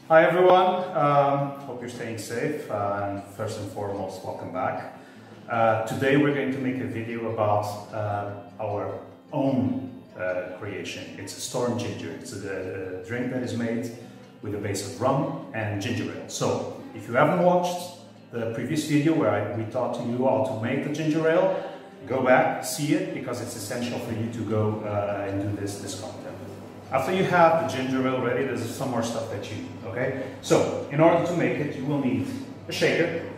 Hi everyone, hope you're staying safe and first and foremost, welcome back. Today we're going to make a video about our own creation. It's a storm ginger. It's a drink that is made with a base of rum and ginger ale. So if you haven't watched the previous video where we taught you how to make the ginger ale, go back, see it, because it's essential for you to go and do this cocktail. After you have the ginger ale ready, there's some more stuff that you need, okay? So, in order to make it, you will need a shaker,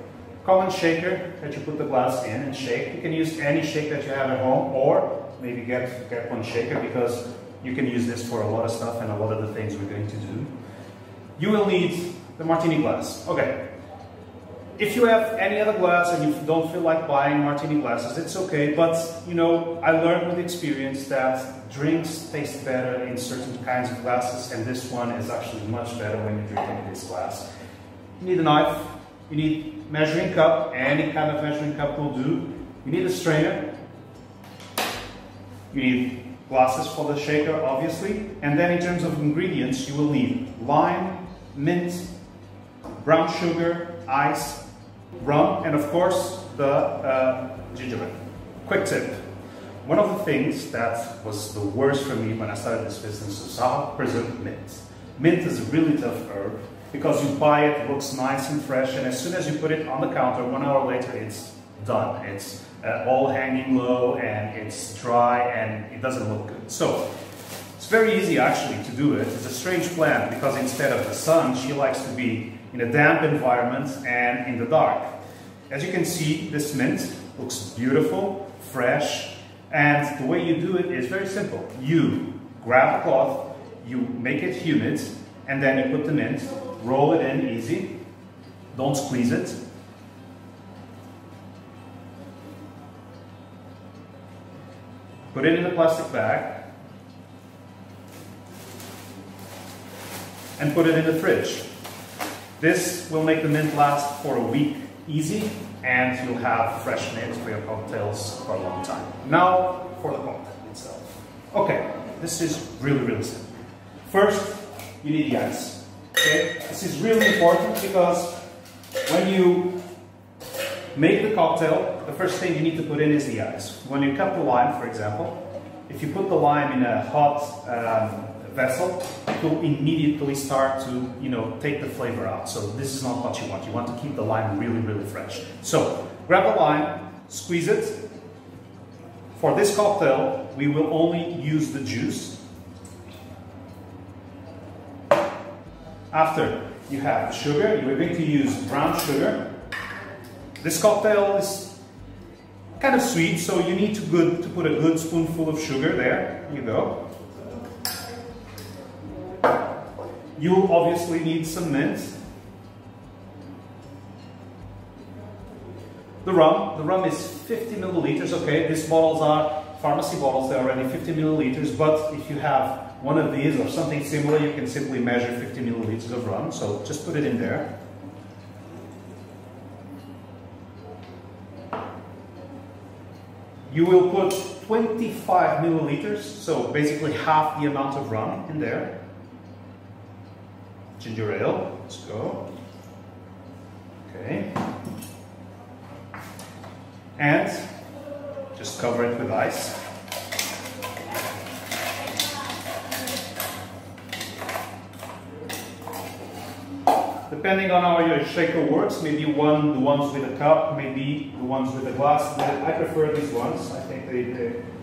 common shaker that you put the glass in and shake. You can use any shake that you have at home, or maybe get one shaker, because you can use this for a lot of stuff and a lot of the things we're going to do. You will need the Martini glass. Okay. If you have any other glass and you don't feel like buying Martini glasses, it's okay, but you know, I learned with experience that drinks taste better in certain kinds of glasses, and this one is actually much better when you drink in this glass. You need a knife, you need measuring cup, any kind of measuring cup will do. You need a strainer, you need glasses for the shaker, obviously, and then in terms of ingredients, you will need lime, mint, brown sugar, ice, rum, and of course the ginger ale. Quick tip. One of the things that was the worst for me when I started this business was how to preserve mint. Mint is a really tough herb because you buy it, it looks nice and fresh, and as soon as you put it on the counter, 1 hour later it's done. It's all hanging low and it's dry and it doesn't look good. So it's very easy actually to do it. It's a strange plant because instead of the sun, she likes to be in a damp environment and in the dark. As you can see, this mint looks beautiful, fresh, and the way you do it is very simple. You grab a cloth, you make it humid, and then you put the mint, roll it in easy, don't squeeze it. Put it in a plastic bag, and put it in the fridge. This will make the mint last for a week easy, and you'll have fresh mint for your cocktails for a long time. Now for the cocktail itself. Okay, this is really simple. First, you need the ice. Okay, this is really important because when you make the cocktail, the first thing you need to put in is the ice. When you cut the lime, for example, if you put the lime in a hot vessel, it will immediately start to, you know, take the flavor out. So this is not what you want. You want to keep the lime really fresh. So grab the lime, squeeze it. For this cocktail, we will only use the juice. After you have the sugar, you are going to use brown sugar. This cocktail is kind of sweet, so you need to put a good spoonful of sugar there. Here you go. You obviously need some mint. The rum is 50 milliliters, okay? These bottles are pharmacy bottles, they're already 50 milliliters, but if you have one of these or something similar, you can simply measure 50 milliliters of rum, so just put it in there. You will put 25 milliliters, so basically half the amount of rum in there. Ginger ale, let's go. Okay. And just cover it with ice. Depending on how your shaker works, maybe the ones with a cup, maybe the ones with a glass. I prefer these ones. I think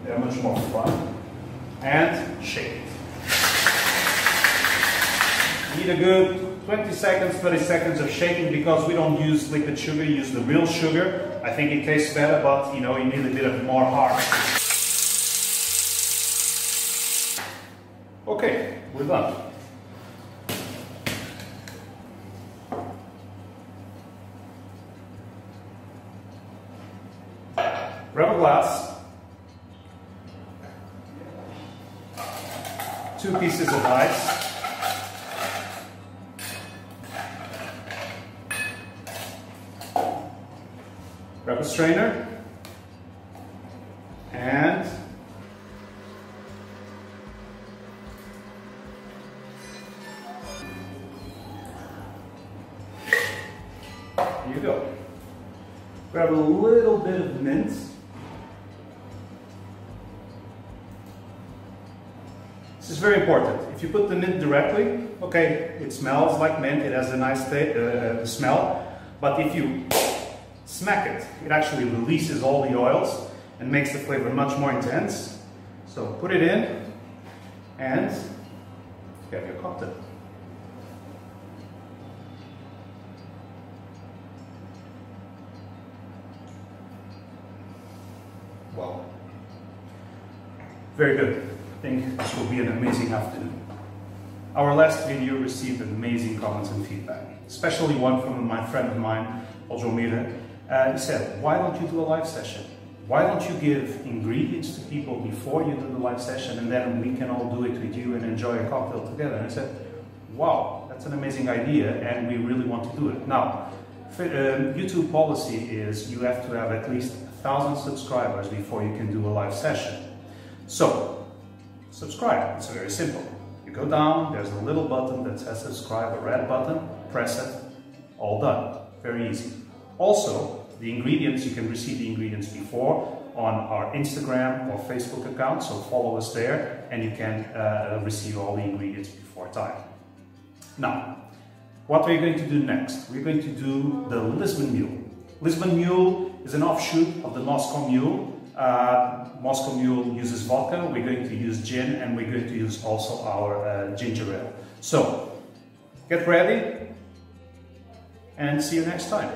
they're much more fun. And shake it. Need a good 20 seconds, 30 seconds of shaking because we don't use liquid sugar, we use the real sugar. I think it tastes better, but you know, you need a bit of more heart. Okay, we're done. Grab a glass, 2 pieces of ice, grab a strainer, and you go. Grab a little bit of mint. This is very important. If you put the mint directly, okay, it smells like mint, it has a nice smell, but if you smack it, it actually releases all the oils and makes the flavor much more intense. So put it in and you have your cocktail. Wow. Very good. I think this will be an amazing afternoon. Our last video received amazing comments and feedback, especially one from my friend of mine, Aljomira. He said, why don't you do a live session? Why don't you give ingredients to people before you do the live session and then we can all do it with you and enjoy a cocktail together? And I said, wow, that's an amazing idea and we really want to do it. Now, YouTube policy is you have to have at least 1,000 subscribers before you can do a live session. So, subscribe, it's very simple. You go down, there's a little button that says subscribe, a red button, press it, all done. Very easy. Also, the ingredients, you can receive the ingredients before on our Instagram or Facebook account, so follow us there and you can receive all the ingredients before time. Now, what we're going to do next? We're going to do the Lisbon Mule. Lisbon Mule is an offshoot of the Moscow Mule. Moscow Mule uses vodka, we're going to use gin, and we're going to use also our ginger ale. So, get ready and see you next time.